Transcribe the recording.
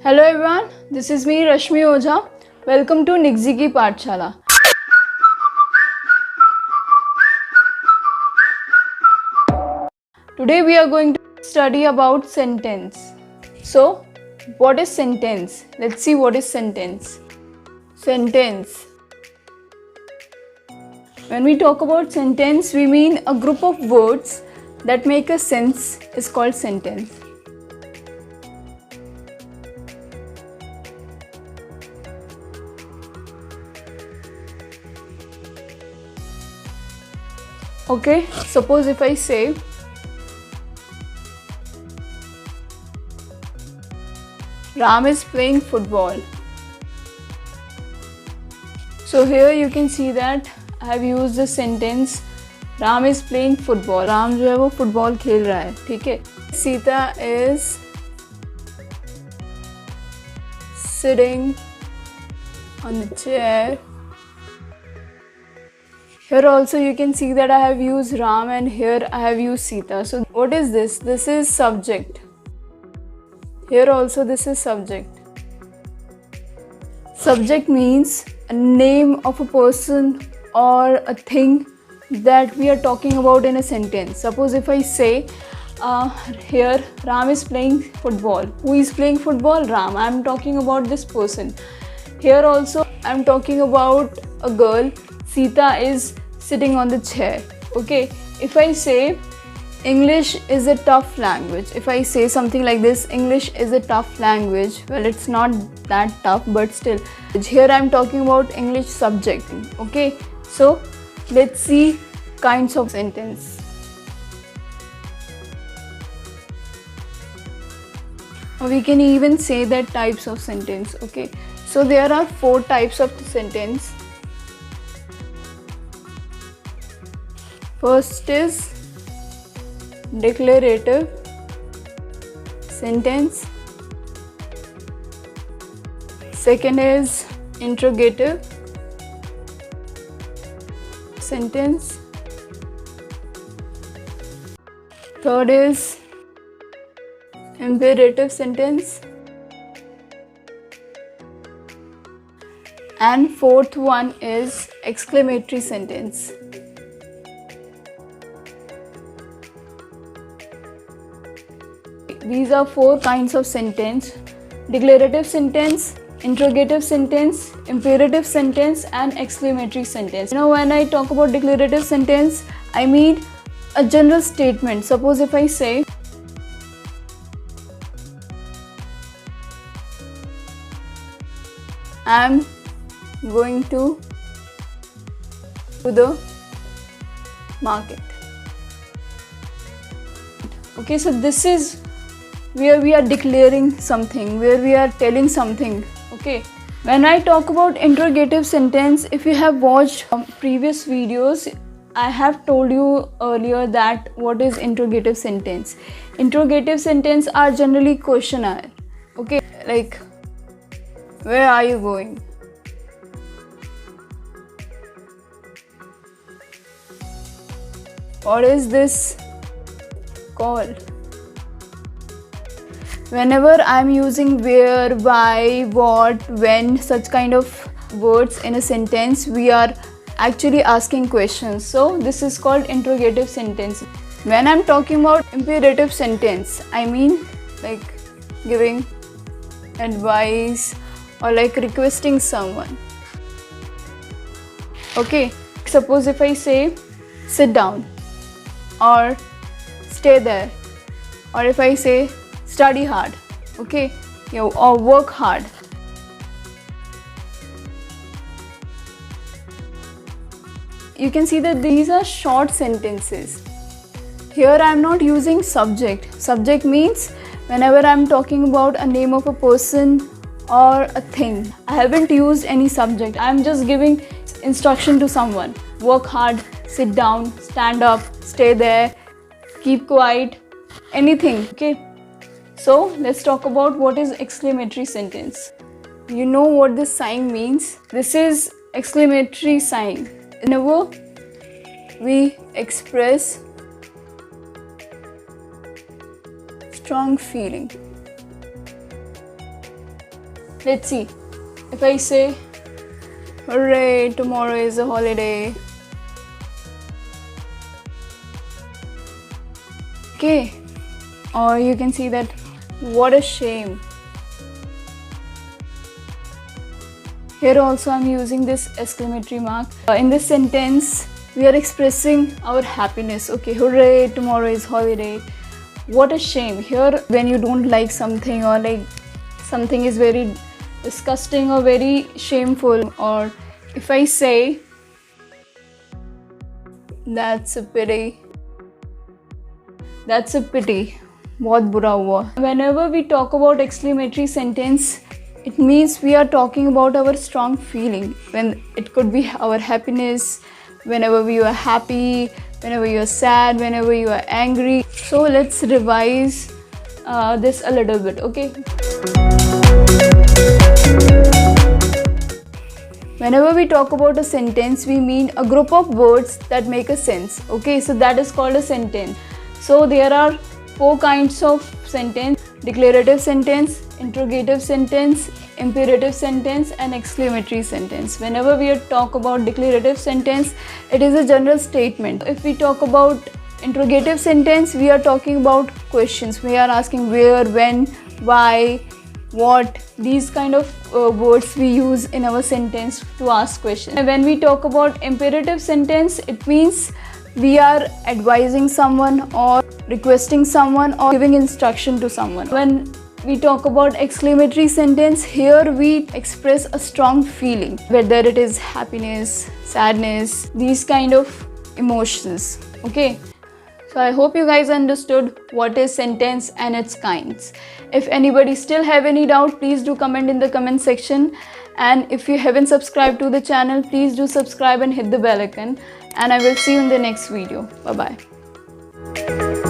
Hello everyone, this is me Rashmi Ojha. Welcome to Nigzi Ki Pathshala. Today we are going to study about sentence. So, what is sentence? Let's see what is sentence. Sentence. When we talk about sentence, we mean a group of words that make a sense is called sentence. Okay, suppose if I say Ram is playing football. So here you can see that I have used the sentence Ram is playing football. Ram जो है वो football खेल रहा है, ठीक है. Sita is sitting on the chair. Here also you can see that I have used Ram and here I have used Sita. So what is this? This is subject. Here also this is subject. Subject means a name of a person or a thing that we are talking about in a sentence. Suppose if I say here Ram is playing football. Who is playing football? Ram. I am talking about this person. Here also I am talking about a girl. Sita is sitting on the chair. Okay, if I say English is a tough language, if I say something like this, English is a tough language, well, it's not that tough, but still, here I'm talking about English subject. Okay, so let's see kinds of sentence. Or we can even say that types of sentence. Okay, so there are 4 types of sentence. First is declarative sentence. Second is interrogative sentence. Third is imperative sentence. And fourth one is exclamatory sentence. These are 4 kinds of sentence: declarative sentence, interrogative sentence, imperative sentence and exclamatory sentence. When I talk about declarative sentence, I mean a general statement. Suppose if I say I am going to the market. Okay, so this is where we are declaring something, where we are telling something. Okay, when I talk about interrogative sentence, if you have watched previous videos, I have told you earlier that what is interrogative sentence. Interrogative sentence are generally questionnaire. Okay, like where are you going? What is this called? Whenever I am using where, why, what, when, such kind of words in a sentence, we are actually asking questions. So this is called interrogative sentence. When I am talking about imperative sentence, I mean like giving advice or like requesting someone. Okay, suppose if I say sit down or stay there, or if I say study hard, okay, or work hard. You can see that these are short sentences. Here I am not using subject. Subject means whenever I am talking about a name of a person or a thing, I haven't used any subject. I am just giving instruction to someone. Work hard, sit down, stand up, stay there, keep quiet, anything. Okay. So let's talk about what is exclamatory sentence. You know what this sign means? This is exclamatory sign. Whenever we express strong feeling. Let's see. If I say, hooray, tomorrow is a holiday. Okay. Or you can see that, what a shame. Here also I'm using this exclamatory mark. In this sentence, we are expressing our happiness. Okay, hooray, tomorrow is holiday. What a shame. Here, when you don't like something, or like something is very disgusting or very shameful, or if I say, that's a pity. That's a pity. बहुत बुरा हुआ. Whenever we talk about exclamatory sentence, it means we are talking about our strong feeling. When it could be our happiness, whenever we are happy, whenever you are sad, whenever you are angry. So let's revise this a little bit, okay? Whenever we talk about a sentence, we mean a group of words that make a sense, okay? So that is called a sentence. So there are 4 kinds of sentence: declarative sentence, interrogative sentence, imperative sentence, and exclamatory sentence. Whenever we talk about declarative sentence, it is a general statement. If we talk about interrogative sentence, we are talking about questions. We are asking where, when, why, what. These kind of words we use in our sentence to ask questions. And when we talk about imperative sentence, it means we are advising someone, or requesting someone, or giving instruction to someone. When we talk about exclamatory sentence, here we express a strong feeling, whether it is happiness, sadness, these kind of emotions, okay? So I hope you guys understood what is sentence and its kinds. If anybody still have any doubt, please do comment in the comment section. And if you haven't subscribed to the channel, please do subscribe and hit the bell icon. And I will see you in the next video. Bye bye.